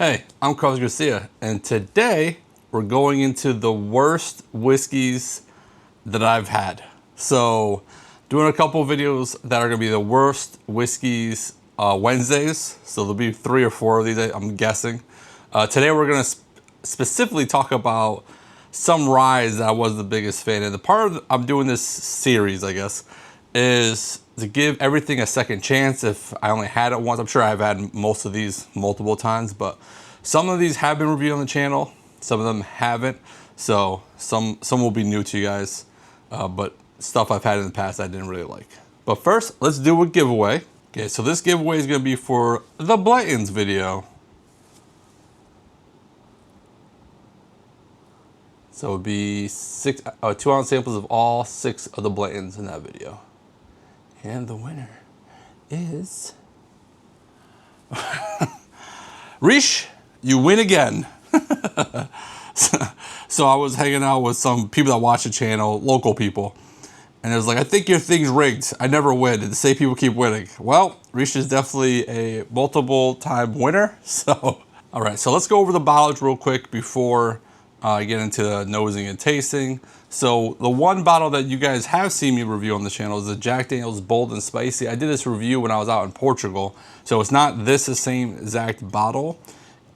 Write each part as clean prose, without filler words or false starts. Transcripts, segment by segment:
Hey, I'm Carlos Garcia, and today we're going into the worst whiskeys that I've had. So, doing a couple of videos that are going to be the worst whiskeys Wednesdays. So there'll be 3 or 4 of these, I'm guessing. Today we're going to specifically talk about some ryes that I was the biggest fan of. The part of I'm doing this series, I guess, is to give everything a second chance. If I only had it once, I'm sure I've had most of these multiple times, but some of these have been reviewed on the channel, some of them haven't. So some will be new to you guys, but stuff I've had in the past I didn't really like. But first, let's do a giveaway. Okay, so this giveaway is going to be for the Blayton's video. So it would be 2 ounce samples of all 6 of the Blayton's in that video. And the winner is Rish. You win again. So I was hanging out with some people that watch the channel, local people, and it was like, I think your thing's rigged. I never win. And the same people keep winning. Well, Rish is definitely a multiple time winner. So, all right, so let's go over the bottles real quick before I get into the nosing and tasting. So the one bottle that you guys have seen me review on the channel is the Jack Daniel's Bold and Spicy. I did this review when I was out in Portugal, so it's not the same exact bottle.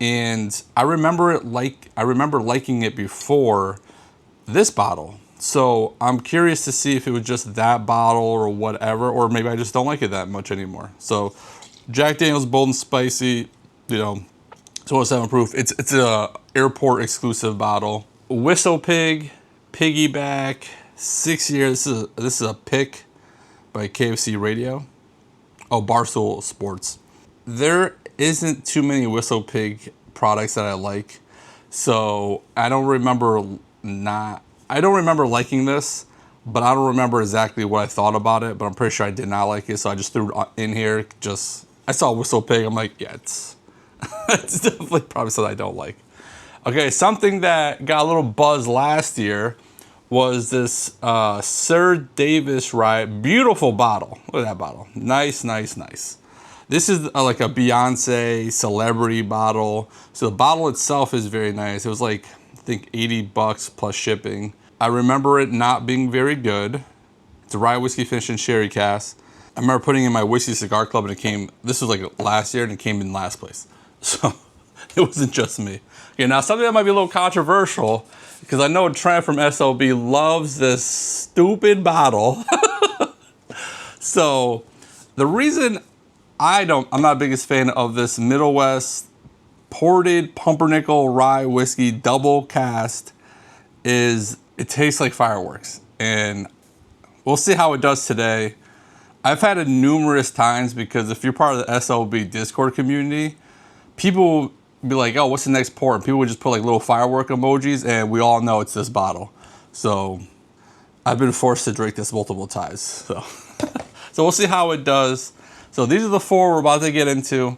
And I remember liking it before this bottle. So I'm curious to see if it was just that bottle or whatever, or maybe I just don't like it that much anymore. So Jack Daniel's Bold and Spicy, you know, 207 proof. It's a airport exclusive bottle. Whistlepig Piggyback, 6 years. This is a pick by KFC Radio. Oh, Barstool Sports. There isn't too many Whistlepig products that I like, so I don't remember liking this, but I don't remember exactly what I thought about it. But I'm pretty sure I did not like it, so I just threw it in here. I saw Whistlepig. I'm like, yeah, it's it's definitely probably something I don't like. Okay, something that got a little buzz last year was this Sir Davis Rye. Beautiful bottle. Look at that bottle. Nice, nice, nice. This is like a Beyonce celebrity bottle. So the bottle itself is very nice. It was like, I think, $80 plus shipping. I remember it not being very good. It's a Rye Whiskey finished in sherry cask. I remember putting it in my Whiskey Cigar Club, and it came, this was like last year, and it came in last place. So it wasn't just me. Okay, now something that might be a little controversial, because I know Trent from SLB loves this stupid bottle. So the reason I'm not the biggest fan of this Middle West ported Pumpernickel Rye Whiskey double cast is it tastes like fireworks. And we'll see how it does today. I've had it numerous times, because if you're part of the SLB Discord community, people be like, oh, what's the next pour? And people would just put like little firework emojis, and we all know it's this bottle. So I've been forced to drink this multiple times. So, so we'll see how it does. So these are the 4 we're about to get into.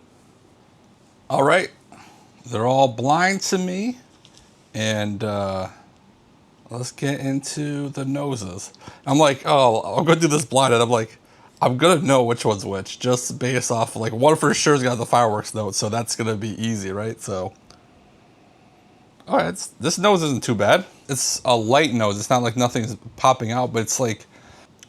All right, they're all blind to me, and let's get into the noses. I'm like, oh, I'm gonna do this blind, and I'm like, I'm gonna know which one's which, just based off, like, one for sure's got the fireworks note, so that's gonna be easy, right? So, all right, this nose isn't too bad. It's a light nose. It's not like nothing's popping out, but it's like,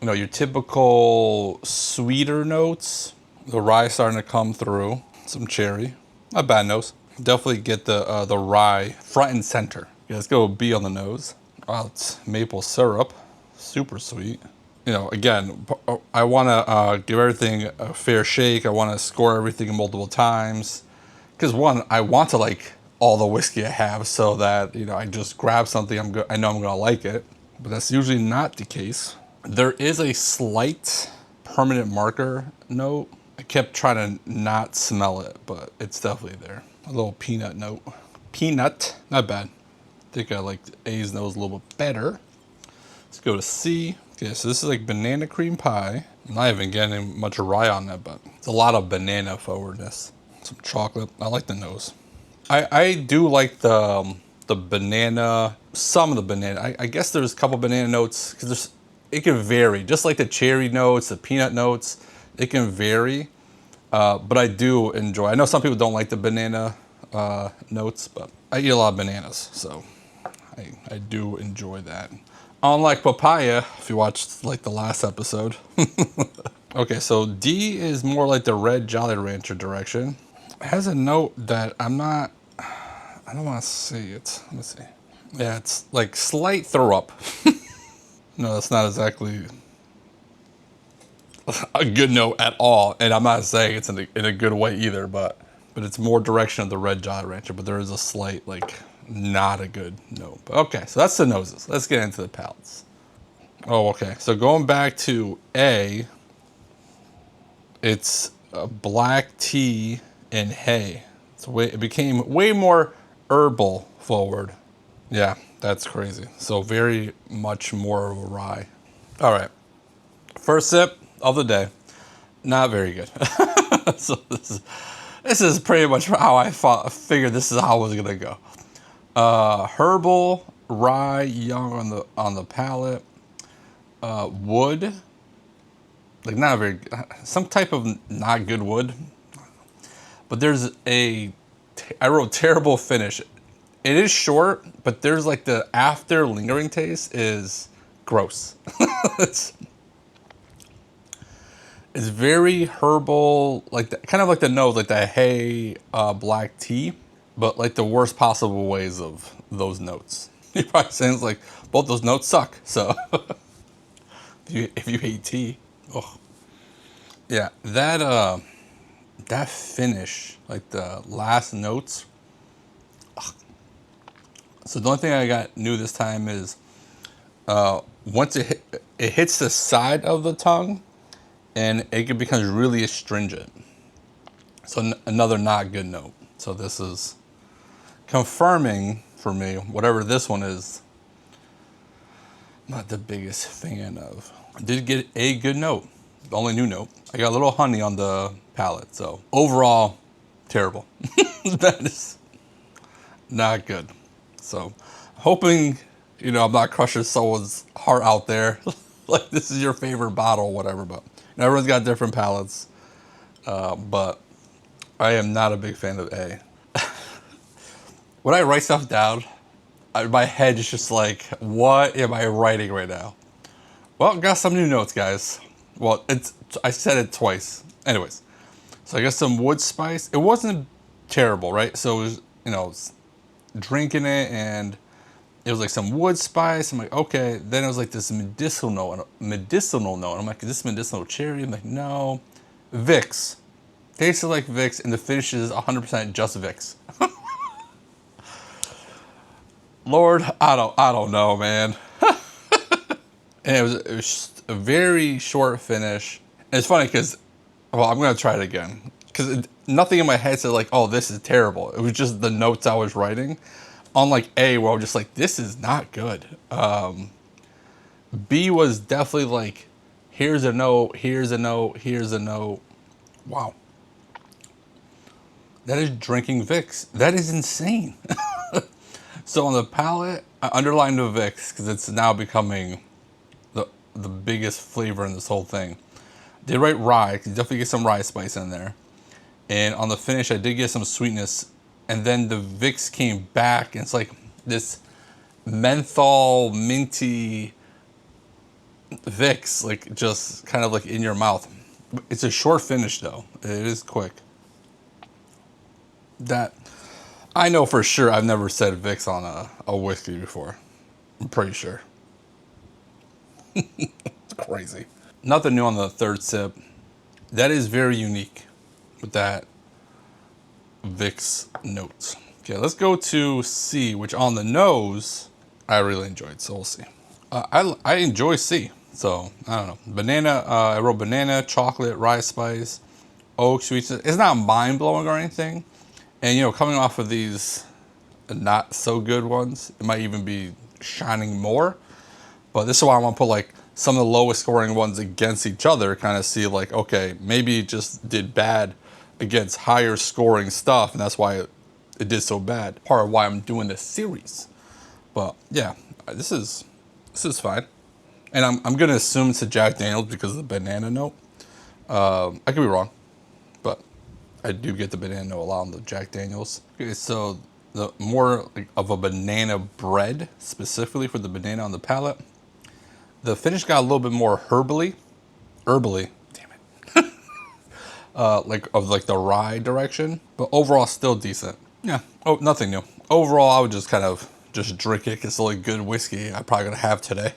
you know, your typical sweeter notes. The rye starting to come through. Some cherry. Not bad nose. Definitely get the rye front and center. Yeah, let's go B on the nose. Wow, it's maple syrup. Super sweet. You know, again, I want to give everything a fair shake. I want to score everything multiple times. Because one, I want to like all the whiskey I have, so that, you know, I just grab something I know I'm going to like it. But that's usually not the case. There is a slight permanent marker note. I kept trying to not smell it, but it's definitely there. A little peanut note. Peanut, not bad. I think I like A's nose a little bit better. Let's go to C. Okay, so this is like banana cream pie. I'm not even getting much rye on that, but it's a lot of banana forwardness. Some chocolate. I like the nose. I do like the banana, some of the banana. I guess there's a couple banana notes, because it can vary. Just like the cherry notes, the peanut notes, it can vary. But I do enjoy. I know some people don't like the banana notes, but I eat a lot of bananas, so I do enjoy that. Unlike papaya, if you watched like the last episode. Okay, so D is more like the red Jolly Rancher direction. It has a note that I don't want to say it. Let me see. Yeah, it's like slight throw up. No, that's not exactly a good note at all. And I'm not saying it's in a good way either, but it's more direction of the red Jolly Rancher, but there is a slight, like, not a good note. But okay, so that's the noses. Let's get into the palates. Oh, okay. So going back to A, it's black tea and hay. It became way more herbal forward. Yeah, that's crazy. So very much more of a rye. All right, first sip of the day. Not very good. So this is pretty much how I figured this is how it was gonna go. Herbal, rye, young on the palate. Wood, like not very, some type of not good wood. But there's I wrote terrible finish. It is short, but there's like the after lingering taste is gross. it's very herbal, like kind of like the nose, like the hay black tea, but like the worst possible ways of those notes. You're probably saying it's like both those notes suck. So if you hate tea, oh yeah, that finish, like the last notes. Ugh. So the only thing I got new this time is once it hits the side of the tongue, and it becomes really astringent. So another not good note. So this is confirming for me, whatever this one is, not the biggest fan of. I did get a good note, the only new note. I got a little honey on the palate, so overall, terrible. That is not good. So hoping, I'm not crushing someone's heart out there. Like this is your favorite bottle, whatever, but everyone's got different palates. But I am not a big fan of A. When I write stuff down, my head is just like, what am I writing right now? Well, got some new notes, guys. Well, I said it twice. Anyways, so I got some wood spice. It wasn't terrible, right? So it was, drinking it, and it was like some wood spice. I'm like, okay. Then it was like this medicinal note. I'm like, is this medicinal cherry? I'm like, no. Vicks. Tasted like Vicks, and the finish is 100% just Vicks. Lord, I don't know, man. And it was just a very short finish. And it's funny because, well, I'm gonna try it again because nothing in my head said like, oh, this is terrible. It was just the notes I was writing. Unlike A, where I was just like, this is not good. B was definitely like, here's a note, here's a note, here's a note. Wow. That is drinking Vicks. That is insane. So on the palate, I underlined the Vicks because it's now becoming the biggest flavor in this whole thing. Did write rye, because you definitely get some rye spice in there. And on the finish, I did get some sweetness. And then the Vicks came back, and it's like this menthol, minty Vicks, like just kind of like in your mouth. It's a short finish though. It is quick. That I know for sure I've never said Vicks on a whiskey before. I'm pretty sure. It's crazy. Nothing new on the third sip. That is very unique with that Vicks notes. Okay, let's go to C, which on the nose, I really enjoyed, so we'll see. I enjoy C, so I don't know. Banana, I wrote banana, chocolate, rye spice, oak, sweetness. It's not mind-blowing or anything. And, coming off of these not so good ones, it might even be shining more. But this is why I want to put like some of the lowest scoring ones against each other, kind of see like, okay, maybe it just did bad against higher scoring stuff, and that's why it did so bad. Part of why I'm doing this series. But yeah, this is fine. And I'm gonna assume it's a Jack Daniels because of the banana note. I could be wrong, but I do get the banana note a lot on the Jack Daniels. Okay, so the more like of a banana bread, specifically for the banana on the palate. The finish got a little bit more herbally, damn it, like of like the rye direction, but overall still decent. Yeah, oh, nothing new. Overall, I would just kind of just drink it because it's the only good whiskey I'm probably gonna have today.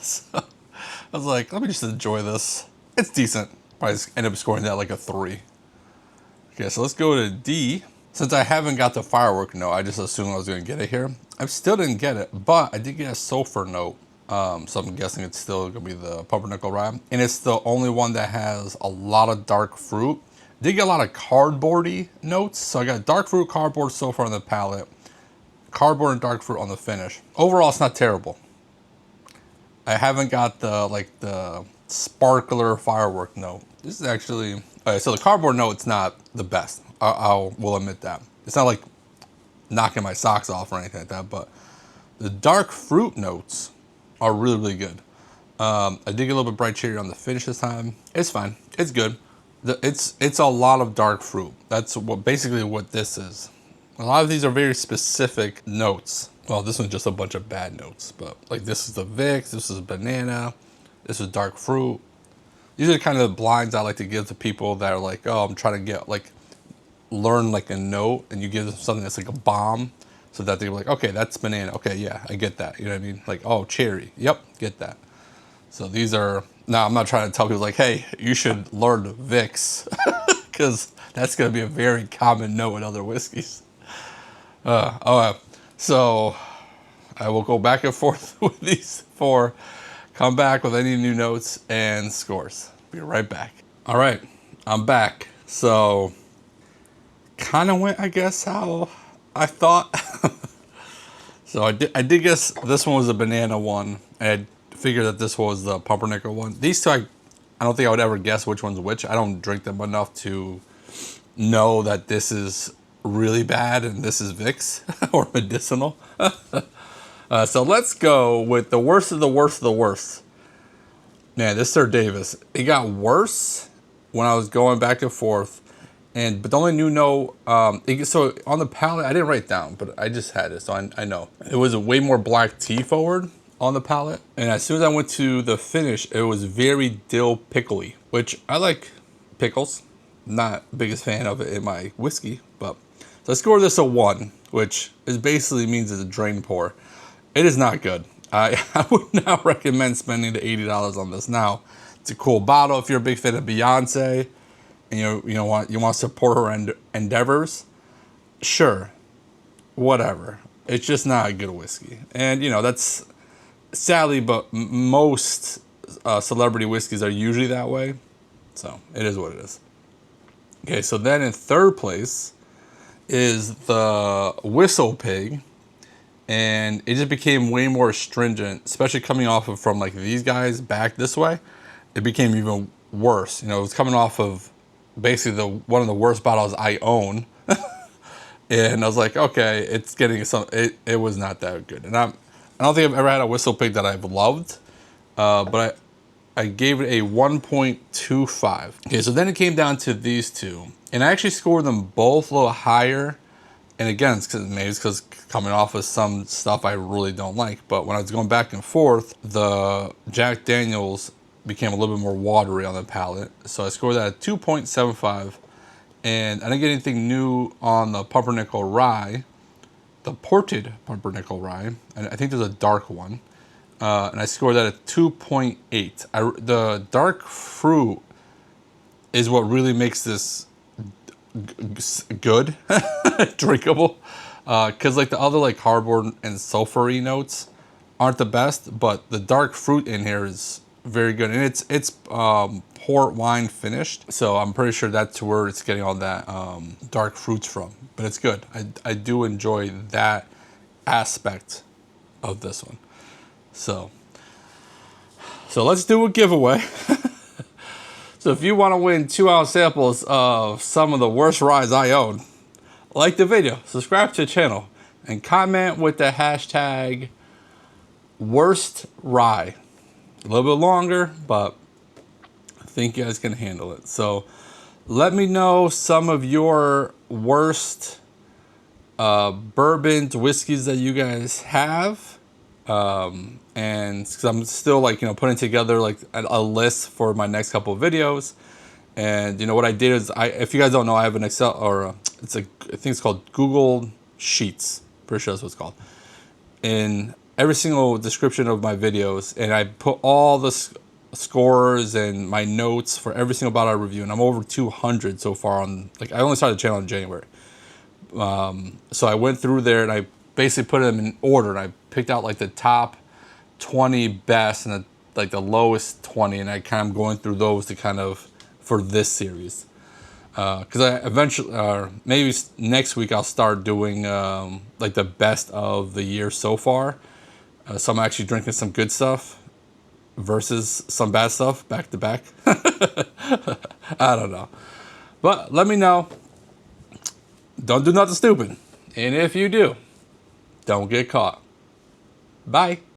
So I was like, let me just enjoy this. It's decent. Probably just end up scoring that like a 3. Okay, so let's go to D. Since I haven't got the firework note, I just assumed I was gonna get it here. I still didn't get it, but I did get a sulfur note. So I'm guessing it's still gonna be the Pumpernickel Rye. And it's the only one that has a lot of dark fruit. I did get a lot of cardboardy notes. So I got dark fruit, cardboard so far on the palate, cardboard and dark fruit on the finish. Overall, it's not terrible. I haven't got the sparkler firework note. This is actually, okay, so the cardboard note, it's not the best. I will admit that. It's not like knocking my socks off or anything like that, but the dark fruit notes are really, really good. I did get a little bit bright cherry on the finish this time. It's fine. It's good. It's a lot of dark fruit. That's basically what this is. A lot of these are very specific notes. Well, this one's just a bunch of bad notes, but like this is the Vicks, this is banana, this is dark fruit. These are kind of the blinds I like to give to people that are like, oh, I'm trying to get learn like a note, and you give them something that's like a bomb, so that they're like, okay, that's banana. Okay, yeah, I get that. You know what I mean? Like, oh, cherry. Yep, get that. So these are, now I'm not trying to tell people like, hey, you should learn Vicks, because that's going to be a very common note in other whiskeys. So I will go back and forth with these 4, come back with any new notes and scores. Be right back. All right, I'm back. So kind of went, I guess, how I thought. So I did guess this one was a banana one. I figured that this was the Pumpernickel one. These two, I don't think I would ever guess which one's which. I don't drink them enough to know that this is really bad and this is Vicks or medicinal. So let's go with the worst of the worst of the worst. Man, this Sir Davis, it got worse when I was going back and forth. But the only new note, so on the palate, I didn't write down, but I just had it, so I know. It was a way more black tea forward on the palate. And as soon as I went to the finish, it was very dill pickly, which I like pickles. Not the biggest fan of it in my whiskey, but so I scored this a 1, which is basically means it's a drain pour. It is not good. I would not recommend spending the $80 on this. Now, it's a cool bottle if you're a big fan of Beyonce and you want to support her endeavors. Sure, whatever. It's just not a good whiskey, and that's sadly, but most celebrity whiskeys are usually that way. So it is what it is. Okay, so then in third place is the Whistlepig. And it just became way more stringent, especially coming off of from like these guys back this way. It became even worse. It was coming off of basically one of the worst bottles I own. And I was like, okay, it's getting some. It was not that good. And I don't think I've ever had a Whistlepig that I've loved, but I gave it a 1.25. Okay, so then it came down to these two, and I actually scored them both a little higher. And again, maybe it's because coming off of some stuff I really don't like. But when I was going back and forth, the Jack Daniels became a little bit more watery on the palate. So I scored that at 2.75. And I didn't get anything new on the Pumpernickel Rye, the ported Pumpernickel Rye. And I think there's a dark one. And I scored that at 2.8. The dark fruit is what really makes this good, drinkable, because like the other like cardboard and sulfury notes aren't the best, but the dark fruit in here is very good, and it's port wine finished, so I'm pretty sure that's where it's getting all that dark fruits from. But it's good. I do enjoy that aspect of this one. So let's do a giveaway. So if you want to win 2-ounce samples of some of the worst ryes I own, like the video, subscribe to the channel, and comment with the hashtag worst rye. A little bit longer, but I think you guys can handle it. So Let me know some of your worst bourbons, whiskeys that you guys have. And because I'm still like, putting together like a list for my next couple of videos. And what I did is, if you guys don't know, I have an Excel, or I think it's called Google Sheets. Pretty sure that's what it's called. In every single description of my videos, and I put all the scores and my notes for every single bottle I review, and I'm over 200 so far on, like, I only started the channel in January. So I went through there and I basically put them in order, and I picked out like the top 20 best and the lowest 20, and I kind of going through those to kind of, for this series. Because I eventually, maybe next week I'll start doing like the best of the year so far. So I'm actually drinking some good stuff versus some bad stuff back to back. I don't know. But let me know. Don't do nothing stupid. And if you do, don't get caught. Bye.